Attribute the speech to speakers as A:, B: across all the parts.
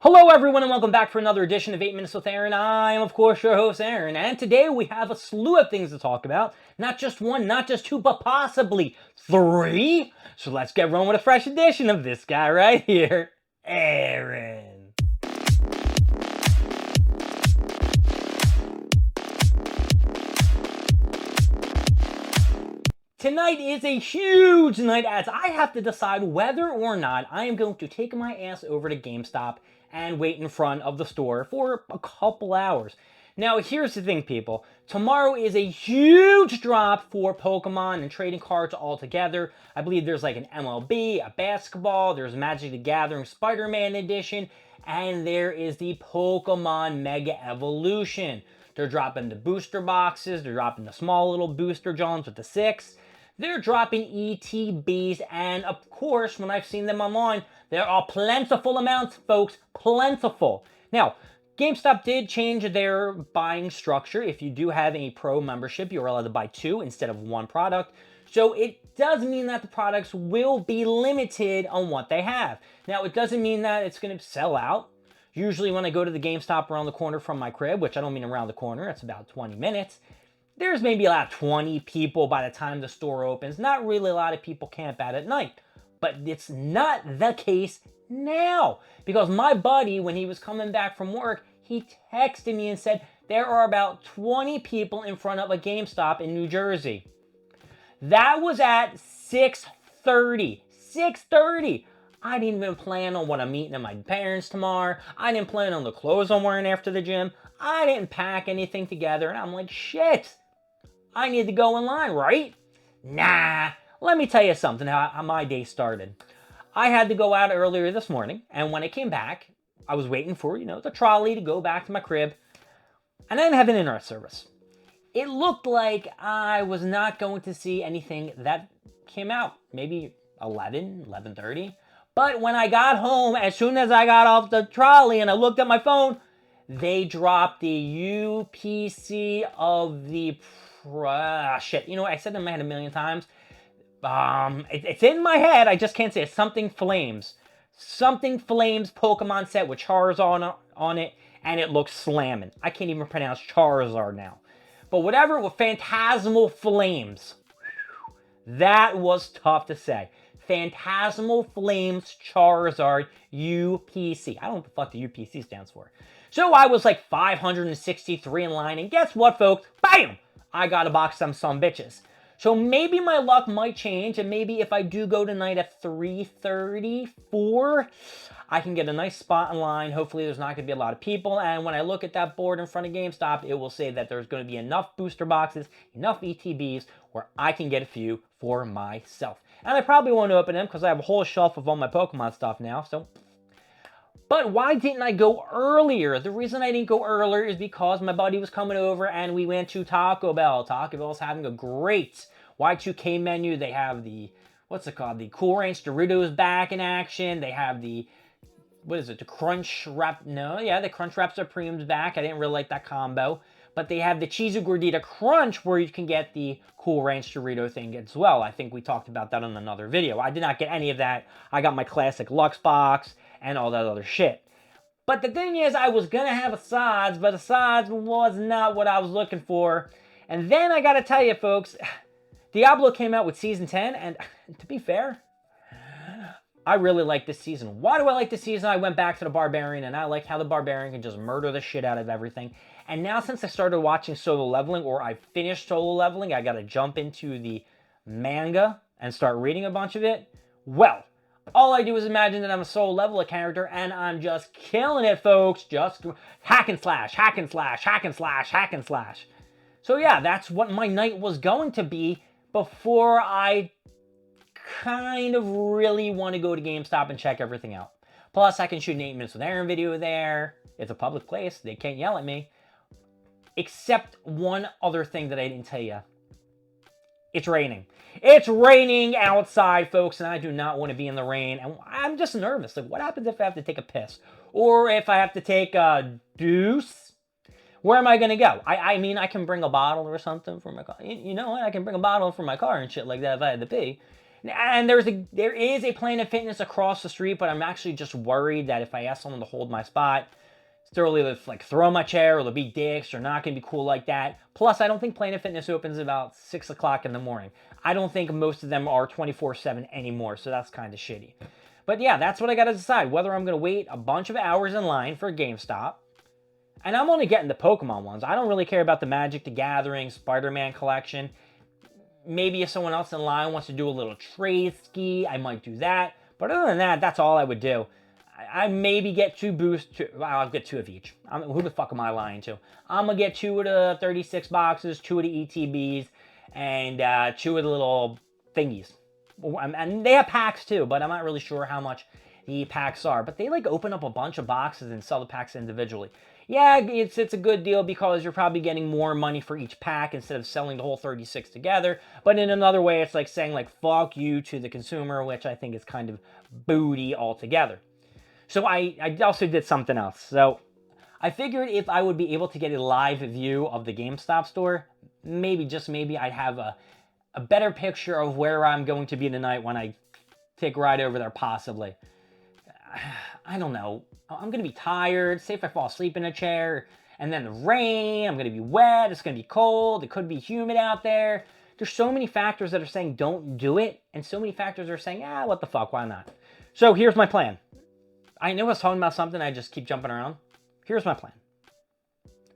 A: Hello everyone and welcome back for another edition of 8 Minutes with Aaron. I am of course your host Aaron, and today we have a slew of things to talk about. Not just one, not just two, but possibly three. So let's get rolling with a fresh edition of this guy right here, Aaron. Tonight is a huge night as I have to decide whether or not I am going to take my ass over to GameStop and wait in front of the store for a couple hours. Now, here's the thing, people. Tomorrow is a huge drop for Pokemon and trading cards altogether. I believe there's like an MLB, a basketball, there's Magic the Gathering Spider-Man edition, and there is the Pokemon Mega Evolution. They're dropping the booster boxes, they're dropping the small little booster johns with the 6. They're dropping ETBs, and of course, when I've seen them online, there are plentiful amounts, folks, plentiful. Now, GameStop did change their buying structure. If you do have a pro membership, you're allowed to buy 2 instead of 1 product. So it does mean that the products will be limited on what they have. Now, it doesn't mean that it's going to sell out. Usually when I go to the GameStop around the corner from my crib, which I don't mean around the corner, it's about 20 minutes, there's maybe about 20 people by the time the store opens. Not really a lot of people camp out at night. But it's not the case now. Because my buddy, when he was coming back from work, he texted me and said there are about 20 people in front of a GameStop in New Jersey. That was at 6:30. 6:30. I didn't even plan on what I'm eating at my parents' tomorrow. I didn't plan on the clothes I'm wearing after the gym. I didn't pack anything together. And I'm like, shit. I need to go in line, right? Nah. Let me tell you something, how my day started. I had to go out earlier this morning, and when I came back, I was waiting for, the trolley to go back to my crib, and I didn't have an internet service. It looked like I was not going to see anything that came out, maybe 11:30. But when I got home, as soon as I got off the trolley and I looked at my phone, they dropped the UPC of the shit. I said in my head a million times. It's in my head. I just can't say it. Something Flames Pokemon set with Charizard on it, and it looks slamming. I can't even pronounce Charizard now. But whatever, with Phantasmal Flames. That was tough to say. Phantasmal Flames Charizard UPC. I don't know what the fuck the UPC stands for. So I was like 563 in line, and guess what, folks? Bam! I got a box of some bitches. So maybe my luck might change, and maybe if I do go tonight at 3:34, I can get a nice spot in line. Hopefully there's not going to be a lot of people, and when I look at that board in front of GameStop, it will say that there's going to be enough booster boxes, enough ETBs, where I can get a few for myself. And I probably won't open them because I have a whole shelf of all my Pokemon stuff now, so... But why didn't I go earlier? The reason I didn't go earlier is because my buddy was coming over and we went to Taco Bell. Taco Bell's having a great Y2K menu. They have the, what's it called? The Cool Ranch Doritos back in action. They have the, what is it? The Crunch Wrap, the Crunch Wrap Supreme's back. I didn't really like that combo. But they have the Cheesy Gordita Crunch where you can get the Cool Ranch Dorito thing as well. I think we talked about that on another video. I did not get any of that. I got my classic Lux box and all that other shit. But the thing is, I was gonna have a sides, but a sides was not what I was looking for. And then I gotta tell you, folks, Diablo came out with Season 10, and to be fair, I really like this season. Why do I like this season? I went back to the Barbarian, and I like how the Barbarian can just murder the shit out of everything. And now since I started watching Solo Leveling, or I finished Solo Leveling, I gotta jump into the manga and start reading a bunch of it. Well, all I do is imagine that I'm a Solo Leveler character, and I'm just killing it, folks. Just hack and slash, hack and slash, hack and slash, hack and slash. So yeah, that's what my night was going to be before I kind of really want to go to GameStop and check everything out. Plus, I can shoot an 8 Minutes with Aaron video there. It's a public place. They can't yell at me. Except one other thing that I didn't tell you. It's raining. It's raining outside, folks, and I do not want to be in the rain. And I'm just nervous. Like, what happens if I have to take a piss? Or if I have to take a deuce? Where am I going to go? I mean, I can bring a bottle or something for my car. You know what? I can bring a bottle for my car and shit like that if I had to pee. And there is a Planet Fitness across the street, but I'm actually just worried that if I ask someone to hold my spot, they'll either like throw my chair or they'll be dicks or not going to be cool like that. Plus, I don't think Planet Fitness opens about 6 o'clock in the morning. I don't think most of them are 24/7 anymore, so that's kind of shitty. But yeah, that's what I got to decide, whether I'm going to wait a bunch of hours in line for GameStop. And I'm only getting the Pokemon ones. I don't really care about the Magic the Gathering, Spider-Man collection. Maybe if someone else in line wants to do a little trade ski, I might do that. But other than that, that's all I would do. I maybe get 2 boosts. Well, I'll get 2 of each. Who the fuck am I lying to? I'm going to get 2 of the 36 boxes, 2 of the ETBs, and 2 of the little thingies. And they have packs too, but I'm not really sure how much the packs are. But they like open up a bunch of boxes and sell the packs individually. Yeah, it's a good deal because you're probably getting more money for each pack instead of selling the whole 36 together. But in another way, it's like saying like fuck you to the consumer, which I think is kind of booty altogether. So I also did something else. So I figured if I would be able to get a live view of the GameStop store, maybe, just maybe, I'd have a better picture of where I'm going to be tonight when I take a ride over there, possibly. I don't know. I'm going to be tired. Say if I fall asleep in a chair, and then the rain, I'm going to be wet, it's going to be cold, it could be humid out there. There's so many factors that are saying don't do it, and so many factors are saying, what the fuck, why not? So here's my plan. I know I was talking about something, I just keep jumping around. Here's my plan.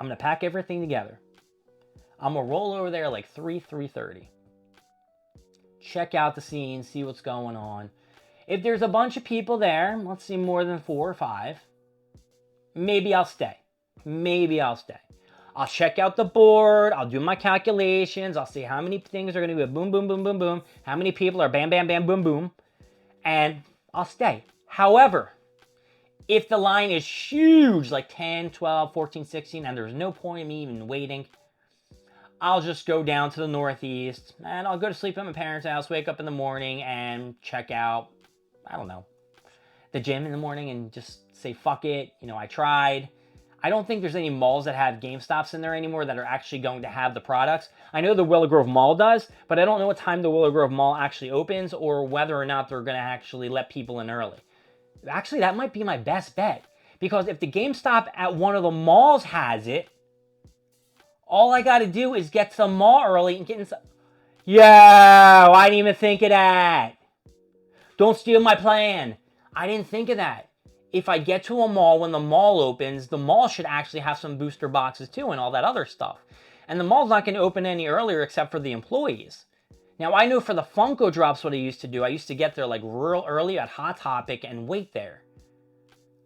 A: I'm going to pack everything together. I'm going to roll over there like 3:30. Check out the scene, see what's going on. If there's a bunch of people there, let's see, more than 4 or 5, maybe I'll stay. Maybe I'll stay. I'll check out the board. I'll do my calculations. I'll see how many things are going to be boom, boom, boom, boom, boom. How many people are bam, bam, bam, boom, boom. And I'll stay. However, if the line is huge, like 10, 12, 14, 16, and there's no point in me even waiting, I'll just go down to the Northeast, and I'll go to sleep at my parents' house, wake up in the morning, and check out, I don't know, the gym in the morning, and just say, fuck it, I tried. I don't think there's any malls that have GameStops in there anymore that are actually going to have the products. I know the Willow Grove Mall does, but I don't know what time the Willow Grove Mall actually opens or whether or not they're going to actually let people in early. Actually, that might be my best bet, because if the GameStop at one of the malls has it, all I got to do is get to the mall early and get inside. Yo, I didn't even think of that. Don't steal my plan. I didn't think of that. If I get to a mall when the mall opens, the mall should actually have some booster boxes too and all that other stuff. And the mall's not going to open any earlier except for the employees. Now, I know for the Funko Drops what I used to do. I used to get there like real early at Hot Topic and wait there.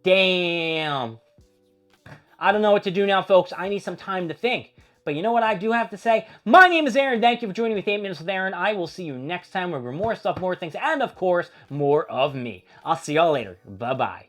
A: Damn. I don't know what to do now, folks. I need some time to think. But you know what I do have to say? My name is Aaron. Thank you for joining me with 8 Minutes with Aaron. I will see you next time where we're more stuff, more things, and of course, more of me. I'll see y'all later. Bye-bye.